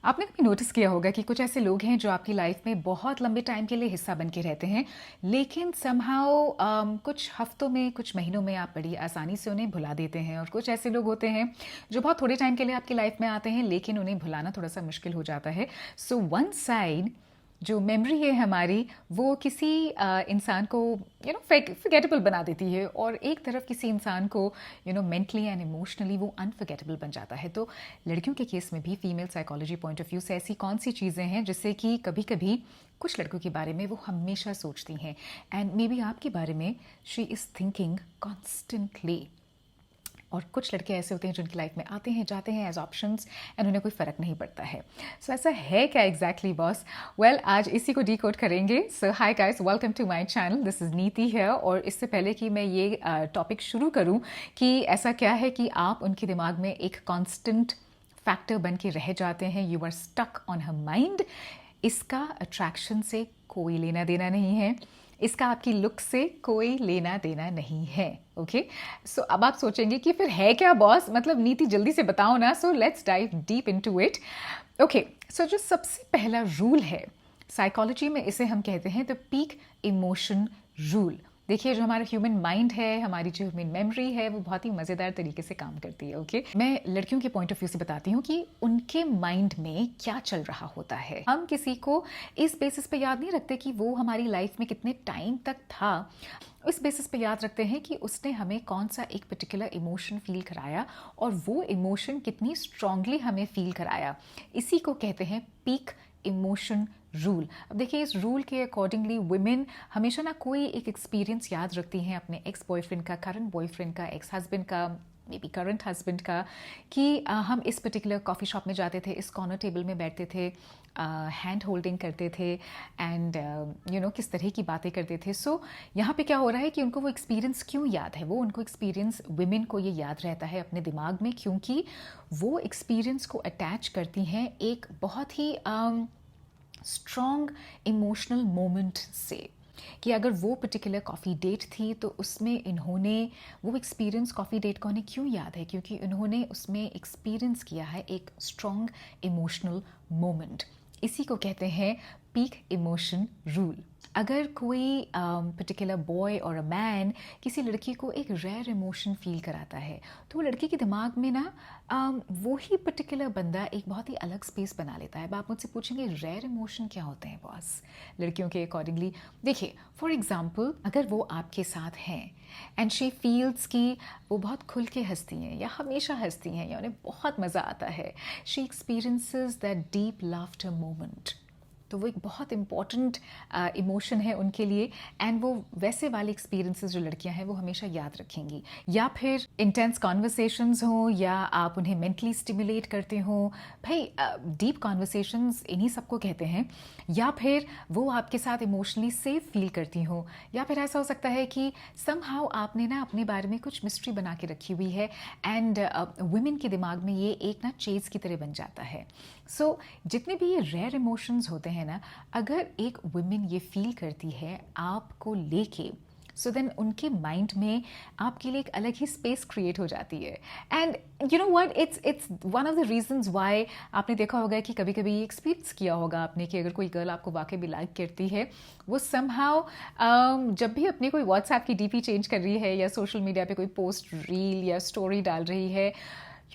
आपने कभी नोटिस किया होगा कि कुछ ऐसे लोग हैं जो आपकी लाइफ में बहुत लंबे टाइम के लिए हिस्सा बन के रहते हैं, लेकिन समहाउ कुछ हफ्तों में, कुछ महीनों में आप बड़ी आसानी से उन्हें भुला देते हैं। और कुछ ऐसे लोग होते हैं जो बहुत थोड़े टाइम के लिए आपकी लाइफ में आते हैं, लेकिन उन्हें भुलाना थोड़ा सा मुश्किल हो जाता है। सो वन साइड जो मेमोरी है हमारी, वो किसी इंसान को फॉरगेटेबल बना देती है, और एक तरफ किसी इंसान को मेंटली एंड इमोशनली वो अनफॉरगेटेबल बन जाता है। तो लड़कियों के केस में भी female psychology point of view से ऐसी कौन सी चीज़ें हैं जिससे कि कभी कभी कुछ लड़कों के बारे में वो हमेशा सोचती हैं, एंड मे बी आपके बारे में शी इज़ थिंकिंग कॉन्स्टेंटली। और कुछ लड़के ऐसे होते हैं जिनकी लाइफ में आते हैं, जाते हैं एज ऑप्शंस, एंड उन्हें कोई फ़र्क नहीं पड़ता है। सो ऐसा है क्या एग्जैक्टली बॉस? वेल, आज इसी को डीकोड करेंगे। So hi guys, welcome to my channel, this is Niti है। और इससे पहले कि मैं ये टॉपिक शुरू करूं कि ऐसा क्या है कि आप उनके दिमाग में एक कांस्टेंट फैक्टर बन के रह जाते हैं, you are stuck on her mind, इसका अट्रैक्शन से कोई लेना देना नहीं है, इसका आपकी लुक से कोई लेना देना नहीं है। ओके, सो अब आप सोचेंगे कि फिर है क्या बॉस, मतलब नीति जल्दी से बताओ ना। So let's dive deep into it. Okay, so जो सबसे पहला रूल है साइकोलॉजी में, इसे हम कहते हैं द पीक इमोशन रूल। देखिए, जो हमारा ह्यूमन माइंड है, हमारी जो ह्यूमन मेमोरी है, वो बहुत ही मज़ेदार तरीके से काम करती है। ओके, मैं लड़कियों के पॉइंट ऑफ व्यू से बताती हूँ कि उनके माइंड में क्या चल रहा होता है। हम किसी को इस बेसिस पे याद नहीं रखते कि वो हमारी लाइफ में कितने टाइम तक था, उस बेसिस पे याद रखते हैं कि उसने हमें कौन सा एक पर्टिकुलर इमोशन फील कराया, और वो इमोशन कितनी स्ट्रांगली हमें फील कराया। इसी को कहते हैं पीक इमोशन रूल। अब देखिए, इस रूल के अकॉर्डिंगली वुमेन हमेशा ना कोई एक एक्सपीरियंस याद रखती हैं अपने एक्स बॉयफ्रेंड का, करंट बॉयफ्रेंड का, एक्स हस्बैंड का, मे बी करंट हस्बैंड का, कि हम इस पर्टिकुलर कॉफ़ी शॉप में जाते थे, इस कॉर्नर टेबल में बैठते थे, हैंड होल्डिंग करते थे, एंड किस तरह की बातें करते थे। सो यहाँ पे क्या हो रहा है कि उनको वो एक्सपीरियंस क्यों याद है, वो उनको एक्सपीरियंस, वुमेन को ये याद रहता है अपने दिमाग में, क्योंकि वो एक्सपीरियंस को अटैच करती हैं एक बहुत ही स्ट्रॉन्ग इमोशनल मोमेंट से, कि अगर वो पर्टिकुलर कॉफ़ी डेट थी तो उसमें इन्होंने वो एक्सपीरियंस, कॉफ़ी डेट को उन्हें क्यों याद है, क्योंकि इन्होंने उसमें एक्सपीरियंस किया है एक स्ट्रॉन्ग इमोशनल मोमेंट। इसी को कहते हैं पीक इमोशन रूल। अगर कोई पर्टिकुलर बॉय और अ मैन किसी लड़की को एक रेयर इमोशन फील कराता है, तो वो लड़की के दिमाग में ना वो ही पर्टिकुलर बंदा एक बहुत ही अलग स्पेस बना लेता है। अब आप मुझसे पूछेंगे रेयर इमोशन क्या होते हैं बॉस लड़कियों के अकॉर्डिंगली? देखिए, फॉर एग्जाम्पल, अगर वो आपके साथ हैं एंड शी फील्स कि वो बहुत खुल के हंसती हैं या हमेशा हंसती हैं या उन्हें बहुत मज़ा आता है, she experiences that deep laughter moment, तो वो एक बहुत इंपॉर्टेंट इमोशन है उनके लिए, एंड वो वैसे वाले एक्सपीरियंसेस जो लड़कियां हैं वो हमेशा याद रखेंगी। या फिर इंटेंस कॉन्वर्सेशंस हों, या आप उन्हें मेंटली स्टिमुलेट करते हो, भाई डीप कॉन्वर्सेशंस इन्हीं सबको कहते हैं। या फिर वो आपके साथ इमोशनली सेफ फील करती हो, या फिर ऐसा हो सकता है कि समहाउ आपने ना अपने बारे में कुछ मिस्ट्री बना के रखी हुई है, एंड वुमेन के दिमाग में ये एक ना चेज की तरह बन जाता है। सो जितने भी ये रेयर इमोशंस होते हैं ना, अगर एक वुमेन ये फील करती है आपको लेके, सो देन उनके माइंड में आपके लिए एक अलग ही स्पेस क्रिएट हो जाती है। And you know what, it's one of the reasons why आपने देखा होगा कि कभी कभी एक्सपीरियंस किया होगा आपने कि अगर कोई गर्ल आपको वाकई भी लाइक करती है, वो समहाउ जब भी अपनी कोई व्हाट्सएप की डीपी चेंज कर रही है या सोशल मीडिया पे कोई पोस्ट, रील या स्टोरी डाल रही है,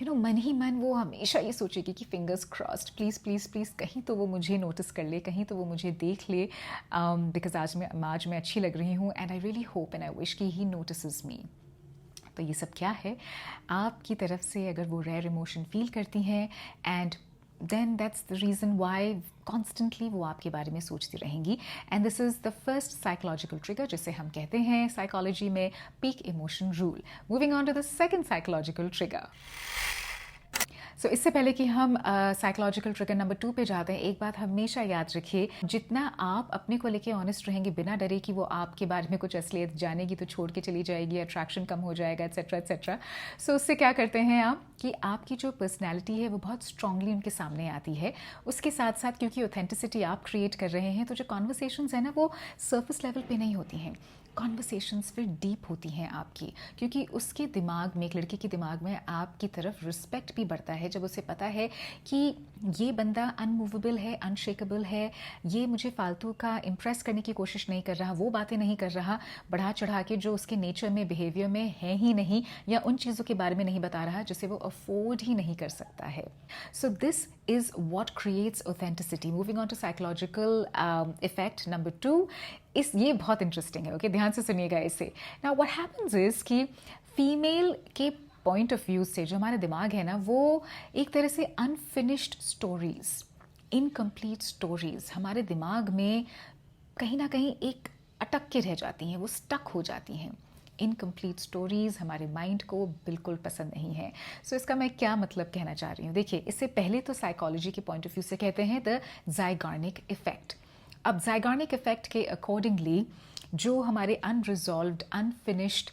मन ही मन वो हमेशा ये सोचेगी कि fingers crossed, please please please कहीं तो वो मुझे नोटिस कर ले, कहीं तो वो मुझे देख ले, बिकॉज आज मैं अच्छी लग रही हूँ, and I really hope and I wish कि ही नोटिसेस मी। तो ये सब क्या है, आपकी तरफ से अगर वो रेयर इमोशन फील करती हैं, and then that's the reason why constantly वो आपके बारे में सोचती रहेंगी, and this is the first psychological trigger, जिसे हम कहते हैं साइकोलॉजी में peak emotion rule. Moving on to the second psychological trigger. So इससे पहले कि हम साइकोलॉजिकल ट्रिगर नंबर 2 पे जाते हैं, एक बात हमेशा याद रखिए, जितना आप अपने को लेके ऑनेस्ट रहेंगे बिना डरे कि वो आपके बारे में कुछ असलियत जानेगी तो छोड़ के चली जाएगी, अट्रैक्शन कम हो जाएगा, एट्सेट्रा एट्सेट्रा। सो उससे क्या करते हैं आप कि आपकी जो पर्सनैलिटी है वो बहुत स्ट्रांगली उनके सामने आती है। उसके साथ साथ क्योंकि ऑथेंटिसिटी आप क्रिएट कर रहे हैं, तो जो कॉन्वर्सेशंस है ना वो सर्फिस लेवल पे नहीं होती हैं, कॉन्वर्सेशंस फिर डीप होती हैं आपकी, क्योंकि उसके दिमाग में, एक लड़के के दिमाग में आपकी तरफ रिस्पेक्ट भी बढ़ता है जब उसे पता है कि ये बंदा अनमूवेबल है, अनशेकेबल है, ये मुझे फालतू का इम्प्रेस करने की कोशिश नहीं कर रहा, वो बातें नहीं कर रहा बढ़ा चढ़ा के जो उसके नेचर में, बिहेवियर में है ही नहीं, या उन चीज़ों के बारे में नहीं बता रहा जिसे वो अफोर्ड ही नहीं कर सकता है. So this is what creates authenticity. Moving on to psychological effect number 2, ये बहुत इंटरेस्टिंग है. ओके, ध्यान से सुनिएगा इसे. नाउ व्हाट हैपेंस इज कि फीमेल के पॉइंट ऑफ व्यू से जो हमारा दिमाग है ना, वो एक तरह से अनफिनिश्ड स्टोरीज, इनकम्प्लीट स्टोरीज हमारे दिमाग में कहीं ना कहीं एक अटक के रह जाती हैं, वो स्टक हो जाती हैं. इनकम्प्लीट स्टोरीज हमारे माइंड को बिल्कुल पसंद नहीं है. सो इसका मैं क्या मतलब कहना चाह रही हूँ, देखिए, इससे पहले तो साइकोलॉजी के पॉइंट ऑफ व्यू से कहते हैं द ज़ाइगार्निक इफेक्ट. अब ज़ाइगार्निक इफेक्ट के अकॉर्डिंगली जो हमारे अनरिजॉल्व्ड, अनफिनिश्ड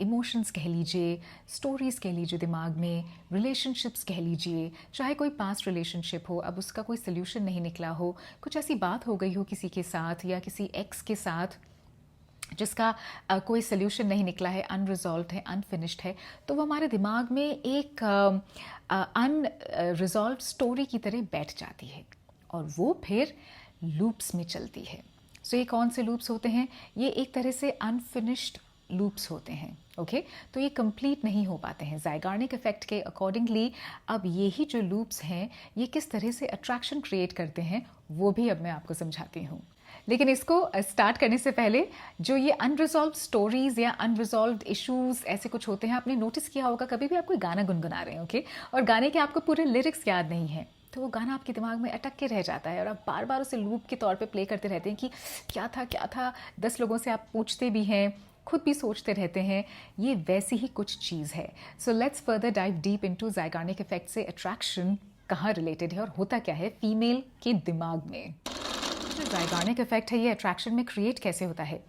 इमोशंस कह लीजिए, स्टोरीज कह लीजिए दिमाग में, रिलेशनशिप्स कह लीजिए, चाहे कोई पास्ट रिलेशनशिप हो, अब उसका कोई सोल्यूशन नहीं निकला हो, कुछ ऐसी बात हो गई हो किसी के साथ या किसी एक्स के साथ जिसका कोई सोल्यूशन नहीं निकला है, अनरिजॉल्व्ड है, अनफिनिश्ड है, तो वो हमारे दिमाग में एक अनरिजॉल्व्ड स्टोरी की तरह बैठ जाती है और वो फिर लूप्स में चलती है. सो ये कौन से लूप्स होते हैं? ये एक तरह से अनफिनिश्ड लूप्स होते हैं. ओके, तो ये कंप्लीट नहीं हो पाते हैं. ज़ाइगार्निक इफेक्ट के अकॉर्डिंगली अब यही जो लूप्स हैं ये किस तरह से अट्रैक्शन क्रिएट करते हैं वो भी अब मैं आपको समझाती हूँ. लेकिन इसको स्टार्ट करने से पहले, जो ये अनरिजॉल्व स्टोरीज या अनरिजॉल्व इश्यूज ऐसे कुछ होते हैं, आपने नोटिस किया होगा कभी भी आप कोई गाना गुनगुना रहे हैं, ओके, और गाने के आपको पूरे लिरिक्स याद नहीं है, तो वो गाना आपके दिमाग में अटक के रह जाता है और आप बार बार उसे लूप के तौर पे प्ले करते रहते हैं कि क्या था क्या था. 10 लोगों से आप पूछते भी हैं, खुद भी सोचते रहते हैं. ये वैसी ही कुछ चीज़ है. So let's further dive deep into Zeigarnik effect से अट्रैक्शन कहाँ रिलेटेड है और होता क्या है फीमेल के दिमाग में. जो ज़ाइगार्निक इफेक्ट है ये अट्रैक्शन में क्रिएट कैसे होता है?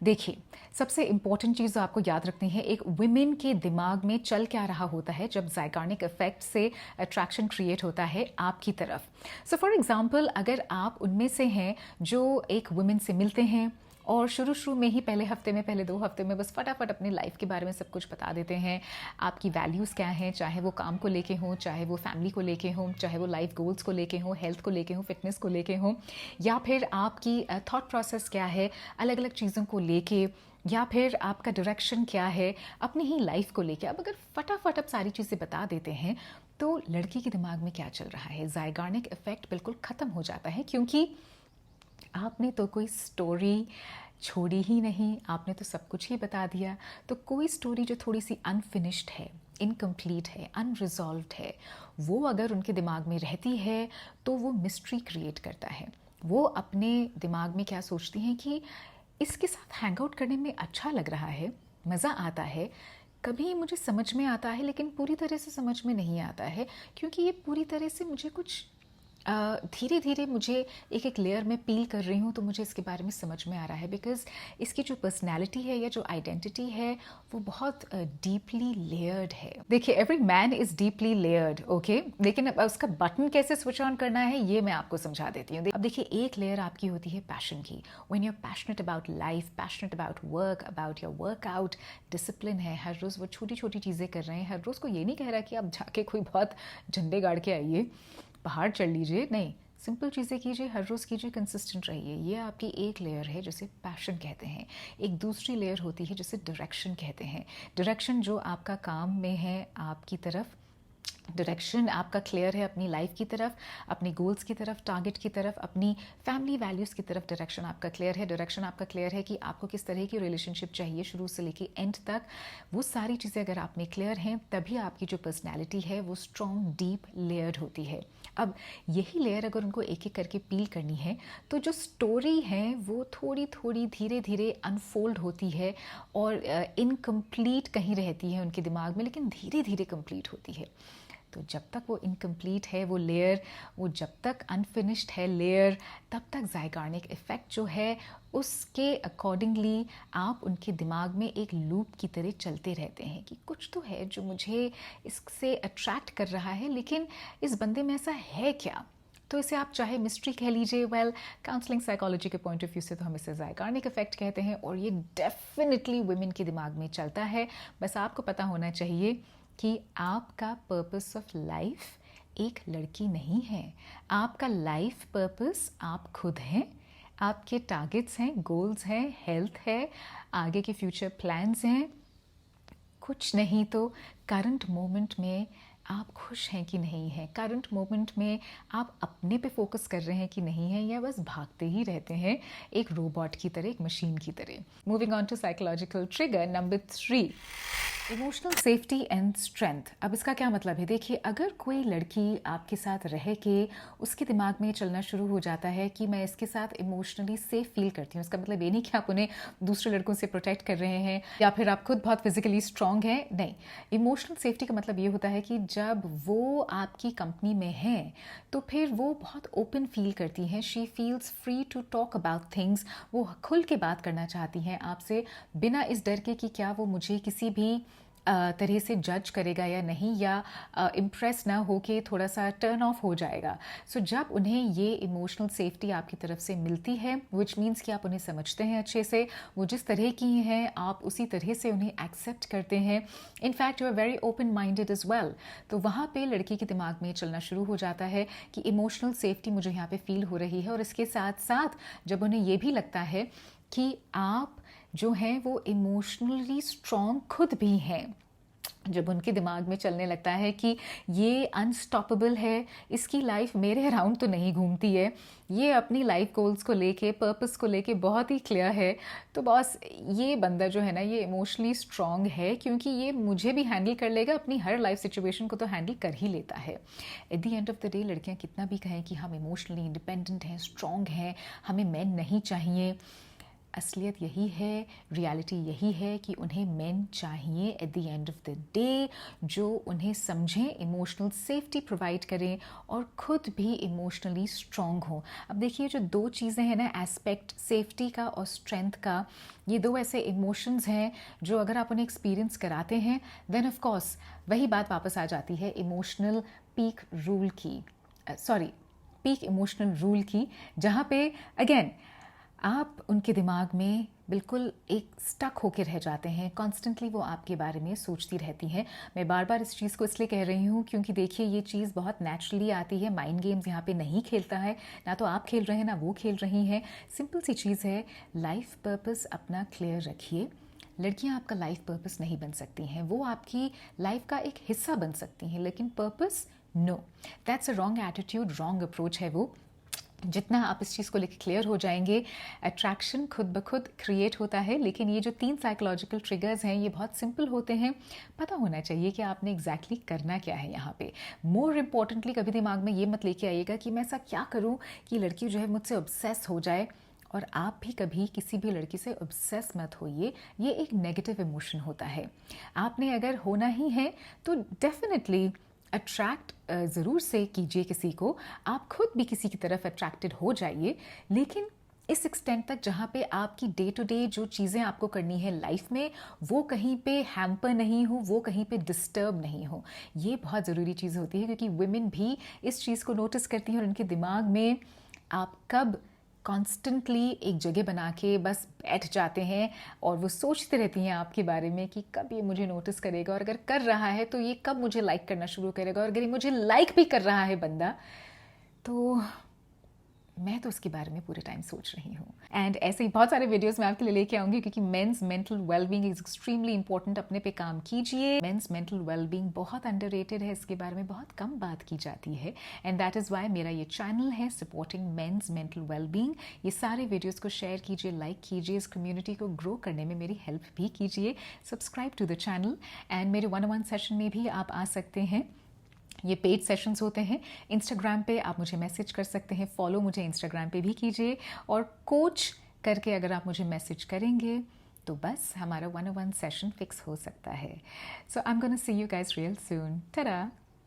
देखिए, सबसे इंपॉर्टेंट चीज़ जो आपको याद रखनी है, एक वुमेन के दिमाग में चल क्या रहा होता है जब ज़ाइगार्निक इफेक्ट से अट्रैक्शन क्रिएट होता है आपकी तरफ. सो फॉर एग्जांपल, अगर आप उनमें से हैं जो एक वुमेन से मिलते हैं और शुरू में ही पहले हफ्ते में, पहले 2 हफ्ते में बस फटाफट अपनी लाइफ के बारे में सब कुछ बता देते हैं. आपकी वैल्यूज़ क्या हैं, चाहे वो काम को लेके हों, चाहे वो फैमिली को लेके हों, चाहे वो लाइफ गोल्स को लेके हों, हेल्थ को लेके हों, फिटनेस को लेके हों, या फिर आपकी थॉट प्रोसेस क्या है अलग अलग चीज़ों को लेके, या फिर आपका डायरेक्शन क्या है अपनी ही लाइफ को लेके. अब अगर फटाफट आप सारी चीज़ें बता देते हैं तो लड़की के दिमाग में क्या चल रहा है, ज़ाइगार्निक इफेक्ट बिल्कुल ख़त्म हो जाता है, क्योंकि आपने तो कोई स्टोरी छोड़ी ही नहीं, आपने तो सब कुछ ही बता दिया. तो कोई स्टोरी जो थोड़ी सी अनफिनिश्ड है, इनकम्प्लीट है, अनरिजॉल्व्ड है, वो अगर उनके दिमाग में रहती है तो वो मिस्ट्री क्रिएट करता है. वो अपने दिमाग में क्या सोचती हैं कि इसके साथ हैंग आउट करने में अच्छा लग रहा है, मज़ा आता है, कभी मुझे समझ में आता है लेकिन पूरी तरह से समझ में नहीं आता है, क्योंकि ये पूरी तरह से मुझे कुछ धीरे धीरे मुझे एक एक लेयर में पील कर रही हूँ तो मुझे इसके बारे में समझ में आ रहा है. बिकॉज इसकी जो पर्सनैलिटी है या जो आइडेंटिटी है वो बहुत डीपली लेयर्ड है. देखिए, every man is deeply layered, okay, लेकिन अब उसका बटन कैसे स्विच ऑन करना है ये मैं आपको समझा देती हूँ. अब देखिए, एक लेयर आपकी होती है पैशन की. When you are passionate about life, passionate about work, about your workout, discipline है, हर रोज़ वो छोटी छोटी चीज़ें कर रहे हैं. हर रोज़ को ये नहीं कह रहा कि आप जाके कोई बहुत झंडे गाड़ के आइए, पहाड़ चढ़ लीजिए, नहीं, सिंपल चीज़ें कीजिए, हर रोज़ कीजिए, कंसिस्टेंट रहिए. ये आपकी एक लेयर है जिसे पैशन कहते हैं. एक दूसरी लेयर होती है जिसे डायरेक्शन कहते हैं. डायरेक्शन जो आपका काम में है, आपकी तरफ डायरेक्शन आपका क्लियर है अपनी लाइफ की तरफ, अपने गोल्स की तरफ, टारगेट की तरफ, अपनी फैमिली वैल्यूज़ की तरफ डायरेक्शन आपका क्लियर है. डायरेक्शन आपका क्लियर है कि आपको किस तरह की रिलेशनशिप चाहिए शुरू से लेके एंड तक. वो सारी चीज़ें अगर आप में क्लियर हैं तभी आपकी जो पर्सनैलिटी है वो स्ट्रॉन्ग, डीप लेयर्ड होती है. अब यही लेयर अगर उनको एक एक करके पील करनी है तो जो स्टोरी है वो थोड़ी थोड़ी धीरे धीरे अनफोल्ड होती है और इनकम्प्लीट कहीं रहती है उनके दिमाग में, लेकिन धीरे धीरे कंप्लीट होती है. तो जब तक वो इनकम्प्लीट है वो लेयर, वो जब तक अनफिनिश्ड है लेयर, तब तक ज़ाइगार्निक इफ़ेक्ट जो है उसके अकॉर्डिंगली आप उनके दिमाग में एक लूप की तरह चलते रहते हैं कि कुछ तो है जो मुझे इससे अट्रैक्ट कर रहा है, लेकिन इस बंदे में ऐसा है क्या. तो इसे आप चाहे मिस्ट्री कह लीजिए, वेल काउंसलिंग साइकोलॉजी के पॉइंट ऑफ व्यू से तो हम इसे ज़ायगार्निक इफेक्ट कहते हैं, और ये डेफिनेटली वुमेन के दिमाग में चलता है। बस आपको पता होना चाहिए कि आपका पर्पस ऑफ लाइफ एक लड़की नहीं है। आपका लाइफ पर्पस आप खुद हैं, आपके टारगेट्स हैं, गोल्स हैं, हेल्थ है, आगे के फ्यूचर प्लान्स हैं। कुछ नहीं तो करंट मोमेंट में आप खुश हैं कि नहीं हैं, करंट मोमेंट में आप अपने पे फोकस कर रहे हैं कि नहीं हैं, या बस भागते ही रहते हैं एक रोबोट की तरह, एक मशीन की तरह। Moving on to psychological trigger number 3, emotional safety and strength. अब इसका क्या मतलब है? देखिए, अगर कोई लड़की आपके साथ रह के उसके दिमाग में चलना शुरू हो जाता है कि मैं इसके साथ इमोशनली सेफ फील करती हूँ, इसका मतलब ये नहीं कि आप उन्हें दूसरे लड़कों से प्रोटेक्ट कर रहे हैं या फिर आप खुद बहुत फिजिकली स्ट्रांग हैं, नहीं। इमोशनल सेफ्टी का मतलब ये होता है कि जब वो आपकी कंपनी में है तो फिर वो बहुत ओपन फील करती हैं, she feels free to talk about things. वो खुल के बात करना चाहती हैं आपसे, बिना इस डर के कि क्या वो मुझे किसी भी तरह से जज करेगा या नहीं, या इम्प्रेस ना हो के थोड़ा सा टर्न ऑफ हो जाएगा। सो जब उन्हें ये इमोशनल सेफ्टी आपकी तरफ से मिलती है, विच मीन्स कि आप उन्हें समझते हैं अच्छे से, वो जिस तरह की हैं आप उसी तरह से उन्हें एक्सेप्ट करते हैं, in fact you are very open minded is well, तो वहाँ पे लड़की के दिमाग में चलना शुरू हो जाता है कि इमोशनल सेफ्टी मुझे यहाँ पे फील हो रही है। और इसके साथ साथ जब उन्हें ये भी लगता है कि आप जो हैं वो इमोशनली स्ट्रॉन्ग खुद भी हैं, जब उनके दिमाग में चलने लगता है कि ये अनस्टॉपेबल है, इसकी लाइफ मेरे अराउंड तो नहीं घूमती है, ये अपनी लाइफ गोल्स को लेके, पर्पस को लेके बहुत ही क्लियर है, तो बॉस ये बंदा जो है ना ये इमोशनली स्ट्रॉन्ग है, क्योंकि ये मुझे भी हैंडल कर लेगा, अपनी हर लाइफ सिचुएशन को तो हैंडल कर ही लेता है। At the end of the day लड़कियाँ कितना भी कहें कि हम इमोशनली इंडिपेंडेंट हैं, स्ट्रॉन्ग हैं, हमें मेन नहीं चाहिए, असलियत यही है, रियलिटी यही है कि उन्हें मेन चाहिए at the end of the day, जो उन्हें समझें, इमोशनल सेफ्टी प्रोवाइड करें और खुद भी इमोशनली स्ट्रॉन्ग हो। अब देखिए, जो दो चीज़ें हैं ना, एस्पेक्ट सेफ्टी का और स्ट्रेंथ का, ये दो ऐसे इमोशंस हैं जो अगर आप उन्हें एक्सपीरियंस कराते हैं, देन ऑफ कोर्स वही बात वापस आ जाती है इमोशनल पीक रूल की, पीक इमोशनल रूल की, जहाँ पे अगेन आप उनके दिमाग में बिल्कुल एक स्टक होकर रह जाते हैं, कॉन्स्टेंटली वो आपके बारे में सोचती रहती हैं। मैं बार बार इस चीज़ को इसलिए कह रही हूँ क्योंकि देखिए ये चीज़ बहुत नेचुरली आती है, माइंड गेम्स यहाँ पे नहीं खेलता है, ना तो आप खेल रहे हैं ना वो खेल रही हैं। सिंपल सी चीज़ है, लाइफ पर्पस अपना क्लियर रखिए। लड़कियाँ आपका लाइफ पर्पस नहीं बन सकती हैं, वो आपकी लाइफ का एक हिस्सा बन सकती हैं, लेकिन purpose no, that's a wrong attitude, wrong approach है वो। जितना आप इस चीज़ को लेकर क्लियर हो जाएंगे, अट्रैक्शन खुद ब खुद क्रिएट होता है। लेकिन ये जो 3 साइकोलॉजिकल ट्रिगर्स हैं ये बहुत सिंपल होते हैं, पता होना चाहिए कि आपने एग्जैक्टली करना क्या है यहाँ पे। मोर इम्पॉर्टेंटली कभी दिमाग में ये मत लेके आइएगा कि मैं ऐसा क्या करूँ कि लड़की जो है मुझसे ऑब्सेस हो जाए, और आप भी कभी किसी भी लड़की से ऑब्सेस मत होइए, ये एक नेगेटिव इमोशन होता है। आपने अगर होना ही है तो डेफिनेटली अट्रैक्ट ज़रूर से कीजिए किसी को, आप खुद भी किसी की तरफ अट्रैक्टेड हो जाइए, लेकिन इस एक्सटेंट तक जहाँ पे आपकी डे टू डे जो चीज़ें आपको करनी है लाइफ में, वो कहीं पे हैम्पर नहीं हो, वो कहीं पे डिस्टर्ब नहीं हो। ये बहुत ज़रूरी चीज़ होती है, क्योंकि वुमेन भी इस चीज़ को नोटिस करती हैं और उनके दिमाग में आप कब कॉन्स्टेंटली एक जगह बना के बस बैठ जाते हैं और वो सोचते रहती हैं आपके बारे में कि कब ये मुझे नोटिस करेगा, और अगर कर रहा है तो ये कब मुझे लाइक करना शुरू करेगा, और अगर ये मुझे लाइक भी कर रहा है बंदा, तो मैं तो उसके बारे में पूरे टाइम सोच रही हूँ। एंड ऐसे ही बहुत सारे वीडियोस मैं आपके लिए लेके आऊंगी, क्योंकि men's mental wellbeing is extremely important. अपने पे काम कीजिए। मेंस मेंटल वेलबींग बहुत अंडररेटेड है, इसके बारे में बहुत कम बात की जाती है, एंड दैट इज़ वाई मेरा ये चैनल है सपोर्टिंग मेंस मेंटल वेलबींग। ये सारे वीडियोज़ को शेयर कीजिए, लाइक कीजिए, इस कम्युनिटी को ग्रो करने में मेरी हेल्प भी कीजिए। Subscribe to the channel, and मेरे 1-on-1 सेशन में भी आप आ सकते हैं। ये पेड सेशंस होते हैं। इंस्टाग्राम पे आप मुझे मैसेज कर सकते हैं, फॉलो मुझे इंस्टाग्राम पे भी कीजिए, और कोच करके अगर आप मुझे मैसेज करेंगे तो बस हमारा 1-on-1 सेशन फिक्स हो सकता है। So I am gonna see you guys real soon. टा-डा।